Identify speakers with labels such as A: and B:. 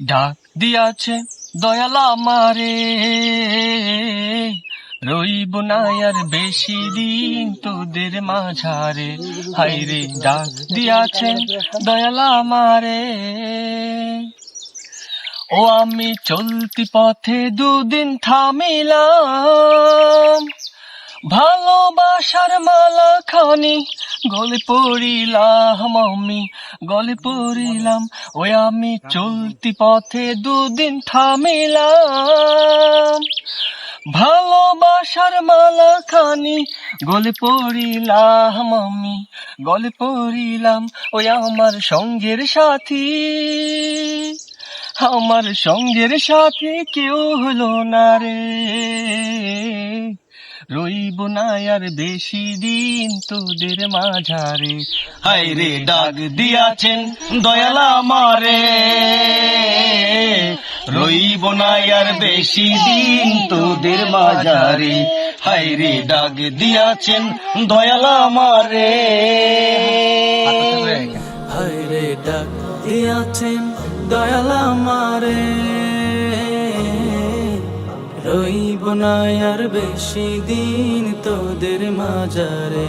A: ডাক দিয়াছে দয়াল আমারে, রইব না আর বেশি দিন তোদের মাঝারে। হায়রে ডাক দিয়াছেন দয়াল আমারে, ও আমি চলতি পথে দুদিন থামিলাম, ভালোবাসার মালা খানি গলে পড়িলাম, আমি গলে পড়িলাম। ওই আমি চলতি পথে দুদিন থামিলাম, ভালোবাসার মালা খানি গলে পড়িলাম, আমি গলে পড়িলাম। ওই আমার সঙ্গের সাথী, আমার সঙ্গের সাথে কেউ হলো না রে, রইব না আর বেশি দিন তোদের মাঝারে। হায়রে ডাক দিয়াছেন দয়াল আমারে, রইব না আর বেশি দিন তোদের মাঝারে। হায়রে ডাক দিয়াছেন দয়াল আমারে।
B: হায়রে ডাক দিয়াছেন দয়াল আমারে, রইব না আর বেশি দিন তোদের মাঝারে।